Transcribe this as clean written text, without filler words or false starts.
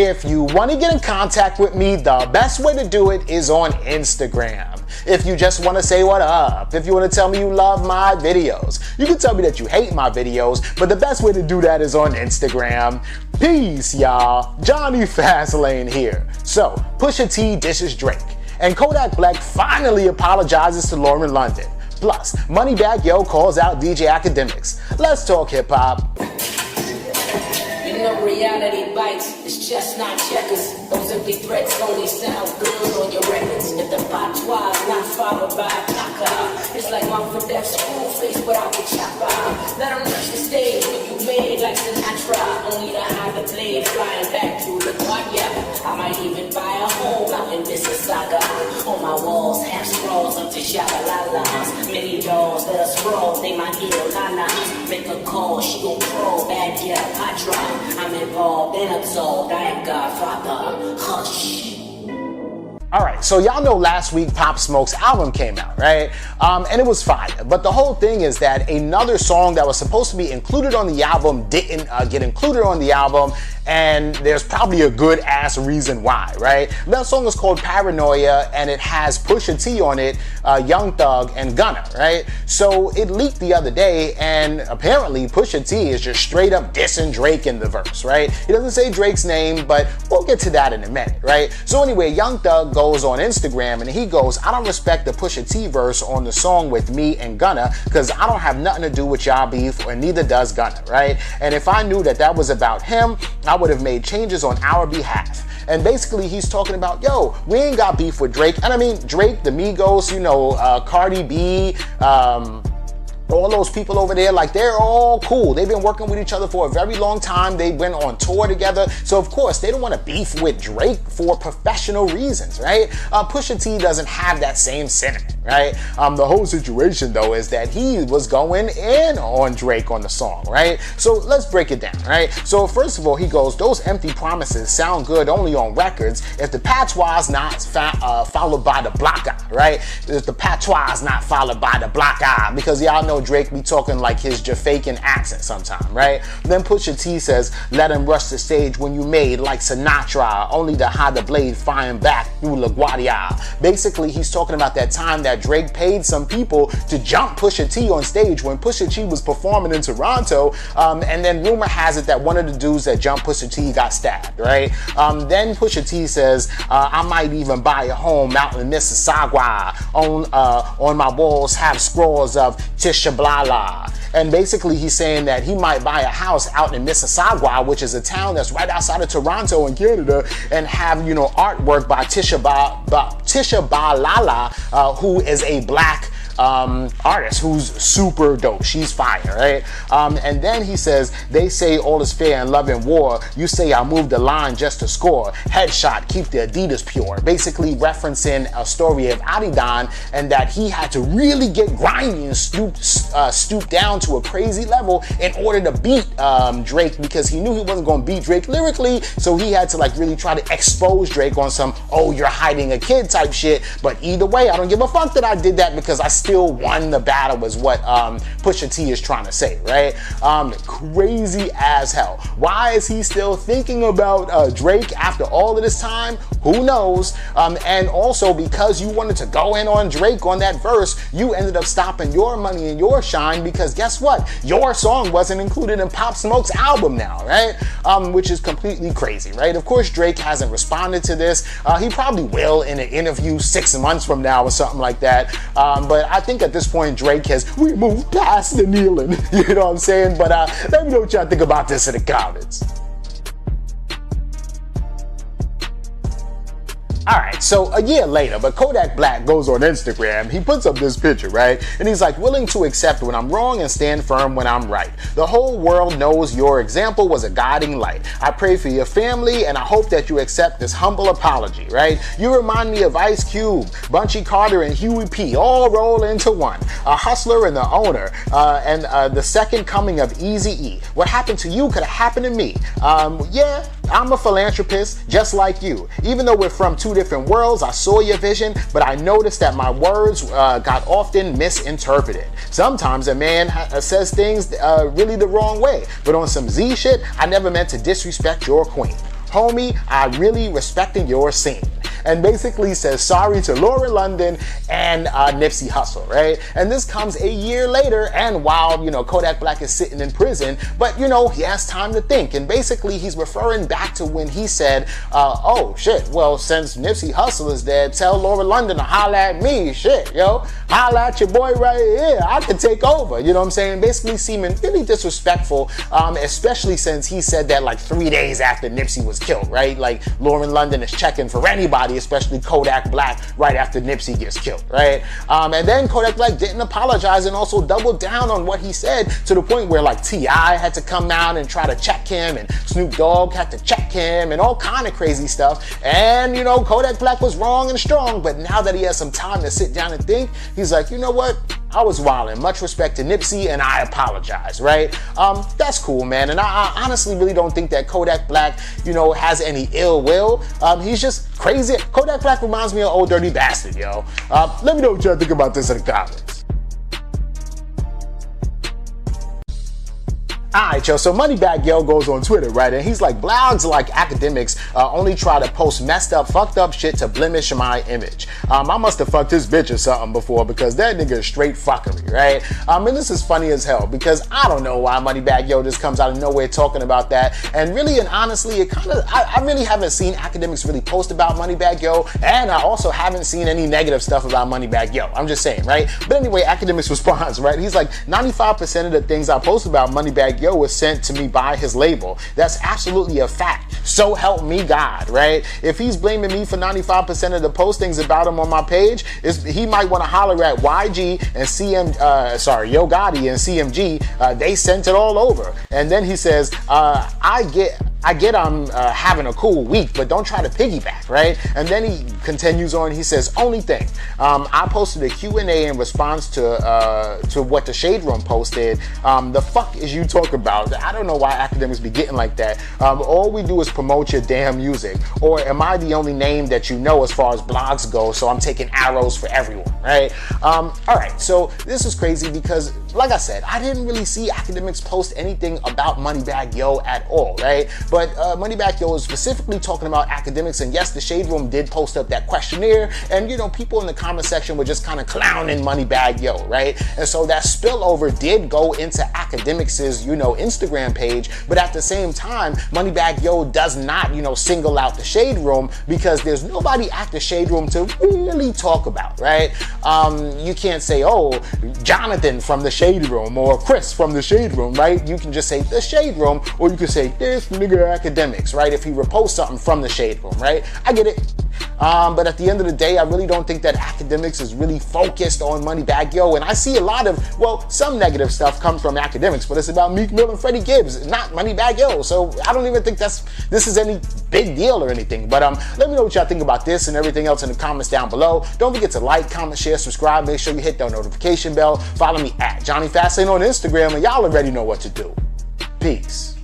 If you want to get in contact with me, the best way to do it is on Instagram. If you just want to say what up, if you want to tell me you love my videos, you can tell me that you hate my videos, but the best way to do that is on Instagram. Peace, y'all. Johnny Fastlane here. So, Pusha T disses Drake, and Kodak Black finally apologizes to Lauren London. Plus, MoneyBagg Yo calls out DJ Akademiks. Let's talk hip-hop. You know reality bites, it's just not checkers. Those empty threats only sound good on your records. If the patois is not followed by a caca, it's like Mom for Death school face without the chopper. Let them rush the stage when you made like Sinatra, only to have the blade flying back through the guardia. I might even buy a home out in Mississauga. On my walls, half scrolls up to shalalas. Many dolls that are sprawl, they my ill nanas. Make a call, she gon' crawl, bad yeah, Patra. I'm involved in a told, I am Godfather. Hush. Alright, so y'all know last week Pop Smoke's album came out, right? And it was fire. But the whole thing is that another song that was supposed to be included on the album didn't get included on the album, and there's probably a good ass reason why, right? That song is called Paranoia, and it has Pusha T on it, Young Thug, and Gunna, right? So it leaked the other day, and apparently Pusha T is just straight up dissing Drake in the verse, right? He doesn't say Drake's name, but we'll get to that in a minute, right? So anyway, Young Thug goes on Instagram and he goes, I don't respect the Pusha T verse on the song with me and Gunna because I don't have nothing to do with y'all beef, and neither does Gunna, right? And if I knew that that was about him, I would have made changes on our behalf. And basically he's talking about, yo, we ain't got beef with Drake. And I mean, Drake, the Migos, you know, Cardi B, all those people over there, like, they're all cool. They've been working with each other for a very long time. They went on tour together. So of course they don't want to beef with Drake for professional reasons, right? Pusha T doesn't have that same sentiment, right? The whole situation though is that he was going in on Drake on the song, right? So let's break it down, right? So first of all, he goes, those empty promises sound good only on records if the patois is not followed by the block eye, right? If the patois is not followed by the block eye, because y'all know Drake be talking like his Jamaican accent sometime, right? Then Pusha T says, let him rush the stage when you made like Sinatra, only to hide the blade firing back through LaGuardia. Basically, he's talking about that time that Drake paid some people to jump Pusha T on stage when Pusha T was performing in Toronto, and then rumor has it that one of the dudes that jumped Pusha T got stabbed, right? Then Pusha T says, I might even buy a home out in Mississauga. On my walls have scrolls of Tisha Blala. And basically he's saying that he might buy a house out in Mississauga, which is a town that's right outside of Toronto in Canada, and have, you know, artwork by Tisha Blala, who is a black artist who's super dope. She's fire, right? And then he says, they say all is fair in love and war. You say I moved the line just to score. Headshot, keep the Adidas pure. Basically referencing a story of Adidas, and that he had to really get grimy and stoop down to a crazy level in order to beat Drake, because he knew he wasn't going to beat Drake lyrically, so he had to like really try to expose Drake on some, oh, you're hiding a kid type shit. But either way, I don't give a fuck that I did that, because I still won the battle, is what Pusha T is trying to say, right? Crazy as hell. Why is he still thinking about Drake after all of this time? Who knows? And also, because you wanted to go in on Drake on that verse, you ended up stopping your money and your shine, because guess what? Your song wasn't included in Pop Smoke's album now, right? Which is completely crazy, right? Of course, Drake hasn't responded to this. He probably will in an interview 6 months from now or something like that. But I think at this point, Drake we moved past the kneeling. You know what I'm saying? But let me know what y'all think about this in the comments. Alright, so a year later, but Kodak Black goes on Instagram, he puts up this picture, right? And he's like, willing to accept when I'm wrong and stand firm when I'm right. The whole world knows your example was a guiding light. I pray for your family and I hope that you accept this humble apology, right? You remind me of Ice Cube, Bunchy Carter, and Huey P. all roll into one. A hustler and the owner, and the second coming of Eazy-E. What happened to you could have happened to me. Yeah, I'm a philanthropist just like you. Even though we're from two different worlds, I saw your vision, but I noticed that my words got often misinterpreted. Sometimes a man says things really the wrong way, but on some Z shit, I never meant to disrespect your queen. homie, I really respecting your scene. And basically says sorry to Lauren London and Nipsey Hussle, right? And this comes a year later, and while, Kodak Black is sitting in prison, but, he has time to think. And basically, he's referring back to when he said, oh, shit, well, since Nipsey Hussle is dead, tell Lauren London to holla at me, shit, holla at your boy right here, I can take over, you know what I'm saying? Basically seeming really disrespectful, especially since he said that like 3 days after Nipsey was killed, right? Like, Lauren London is checking for anybody, especially Kodak Black, right after Nipsey gets killed, right? And then Kodak Black didn't apologize and also doubled down on what he said, to the point where like T.I. had to come out and try to check him, and Snoop Dogg had to check him, and all kind of crazy stuff. And Kodak Black was wrong and strong, but now that he has some time to sit down and think, he's like, you know what? I was wildin'. Much respect to Nipsey, and I apologize, right? That's cool, man. And I honestly really don't think that Kodak Black, has any ill will. He's just crazy. Kodak Black reminds me of Old Dirty Bastard, yo. Let me know what y'all think about this in the comments. Alright, yo, so MoneyBagg Yo goes on Twitter, right? And he's like, blogs like Akademiks only try to post messed up, fucked up shit to blemish my image. I must have fucked his bitch or something before, because that nigga is straight fuckery, right? And this is funny as hell, because I don't know why MoneyBagg Yo just comes out of nowhere talking about that. And really and honestly, it kind of, I really haven't seen Akademiks really post about MoneyBagg Yo, and I also haven't seen any negative stuff about MoneyBagg Yo. I'm just saying, right? But anyway, Akademiks responds, right? He's like, 95% of the things I post about MoneyBagg Yo was sent to me by his label. That's absolutely a fact. So help me God, right? If he's blaming me for 95% of the postings about him on my page, he might want to holler at YG and Yo Gotti and CMG. They sent it all over. And then he says, I get I'm having a cool week, but don't try to piggyback, right? And then he continues on. He says, only thing, I posted a Q&A in response to what the Shade Room posted. The fuck is you talk about? I don't know why Akademiks be getting like that. All we do is promote your damn music. Or am I the only name that you know as far as blogs go, so I'm taking arrows for everyone, right? All right, so this is crazy because, like I said, I didn't really see Akademiks post anything about MoneyBagg Yo at all, right? But MoneyBagg Yo is specifically talking about Akademiks, and yes, the Shade Room did post up that questionnaire, and people in the comment section were just kind of clowning MoneyBagg Yo, right? And so that spillover did go into Akademiks' Instagram page, but at the same time, MoneyBagg Yo does not, single out the Shade Room, because there's nobody at the Shade Room to really talk about, right? You can't say, oh, Jonathan from the Shade Room or Chris from the Shade Room, right? You can just say the Shade Room, or you can say this nigga Akademiks, right? If he reposts something from the Shade Room, right? I get it. But at the end of the day, I really don't think that Akademiks is really focused on MoneyBagg Yo. And I see a lot of, some negative stuff comes from Akademiks, but it's about Meek Mill and Freddie Gibbs, not MoneyBagg Yo. So I don't even think this is any big deal or anything. But let me know what y'all think about this and everything else in the comments down below. Don't forget to like, comment, share, subscribe. Make sure you hit that notification bell. Follow me at Johnny Fastlane on Instagram, and y'all already know what to do. Peace.